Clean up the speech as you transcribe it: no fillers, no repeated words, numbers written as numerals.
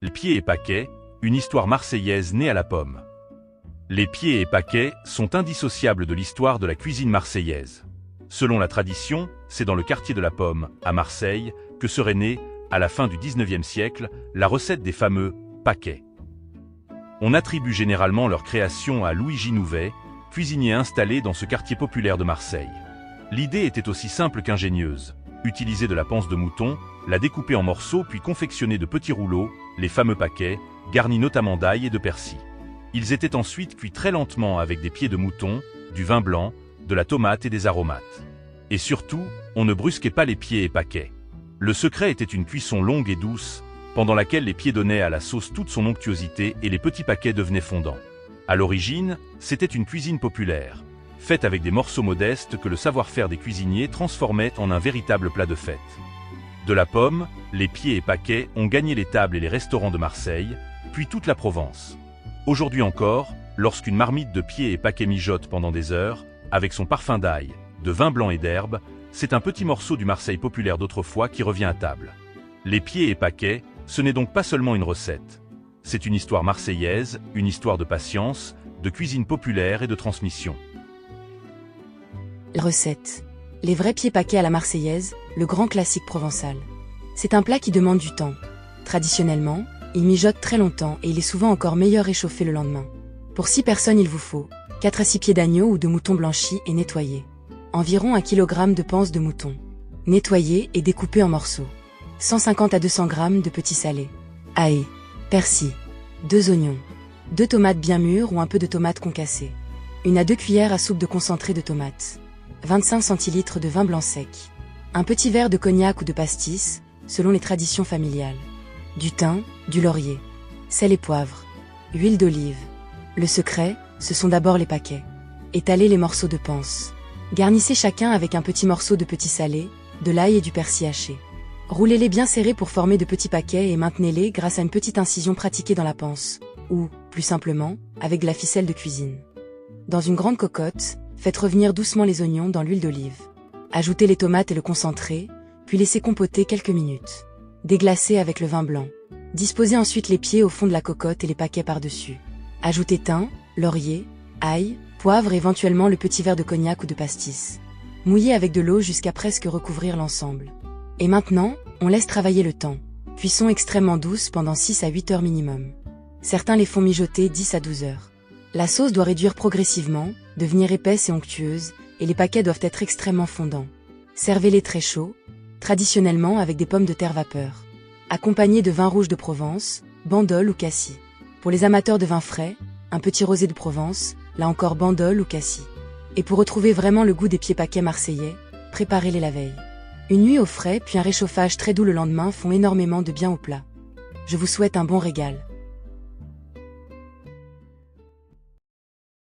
Les pieds et paquets, une histoire marseillaise née à la pomme. Les pieds et paquets sont indissociables de l'histoire de la cuisine marseillaise. Selon la tradition, c'est dans le quartier de la Pomme, à Marseille, que serait née, à la fin du XIXe siècle, la recette des fameux paquets. On attribue généralement leur création à Luigi Nouvet, cuisinier installé dans ce quartier populaire de Marseille. L'idée était aussi simple qu'ingénieuse. Utiliser de la panse de mouton, la découper en morceaux puis confectionner de petits rouleaux, les fameux paquets, garnis notamment d'ail et de persil. Ils étaient ensuite cuits très lentement avec des pieds de mouton, du vin blanc, de la tomate et des aromates. Et surtout, on ne brusquait pas les pieds et paquets. Le secret était une cuisson longue et douce, pendant laquelle les pieds donnaient à la sauce toute son onctuosité et les petits paquets devenaient fondants. À l'origine, c'était une cuisine populaire, faite avec des morceaux modestes que le savoir-faire des cuisiniers transformait en un véritable plat de fête. De la Pomme, les pieds et paquets ont gagné les tables et les restaurants de Marseille, puis toute la Provence. Aujourd'hui encore, lorsqu'une marmite de pieds et paquets mijote pendant des heures, avec son parfum d'ail, de vin blanc et d'herbe, c'est un petit morceau du Marseille populaire d'autrefois qui revient à table. Les pieds et paquets, ce n'est donc pas seulement une recette. C'est une histoire marseillaise, une histoire de patience, de cuisine populaire et de transmission. Recette. Les vrais pieds paquets à la marseillaise, le grand classique provençal. C'est un plat qui demande du temps. Traditionnellement, il mijote très longtemps et il est souvent encore meilleur réchauffé le lendemain. Pour 6 personnes, il vous faut 4 à 6 pieds d'agneau ou de mouton blanchi et nettoyé. Environ 1 kg de panse de mouton. Nettoyé et découpé en morceaux. 150 à 200 g de petits salés. Ail. Persil. 2 oignons. 2 tomates bien mûres ou un peu de tomates concassées. 1 à 2 cuillères à soupe de concentré de tomates. 25 centilitres de vin blanc sec. Un petit verre de cognac ou de pastis, selon les traditions familiales. Du thym, du laurier. Sel et poivre. Huile d'olive. Le secret, ce sont d'abord les paquets. Étalez les morceaux de panse. Garnissez chacun avec un petit morceau de petit salé, de l'ail et du persil haché. Roulez-les bien serrés pour former de petits paquets et maintenez-les grâce à une petite incision pratiquée dans la panse, ou, plus simplement, avec de la ficelle de cuisine. Dans une grande cocotte, faites revenir doucement les oignons dans l'huile d'olive. Ajoutez les tomates et le concentré, puis laissez compoter quelques minutes. Déglacez avec le vin blanc. Disposez ensuite les pieds au fond de la cocotte et les paquets par-dessus. Ajoutez thym, laurier, ail, poivre et éventuellement le petit verre de cognac ou de pastis. Mouillez avec de l'eau jusqu'à presque recouvrir l'ensemble. Et maintenant, on laisse travailler le temps. Cuisson extrêmement douce pendant 6 à 8 heures minimum. Certains les font mijoter 10 à 12 heures. La sauce doit réduire progressivement, devenir épaisse et onctueuse, et les paquets doivent être extrêmement fondants. Servez-les très chauds, traditionnellement avec des pommes de terre vapeur. Accompagnés de vin rouge de Provence, Bandol ou Cassis. Pour les amateurs de vin frais, un petit rosé de Provence, là encore Bandol ou Cassis. Et pour retrouver vraiment le goût des pieds paquets marseillais, préparez-les la veille. Une nuit au frais puis un réchauffage très doux le lendemain font énormément de bien au plat. Je vous souhaite un bon régal.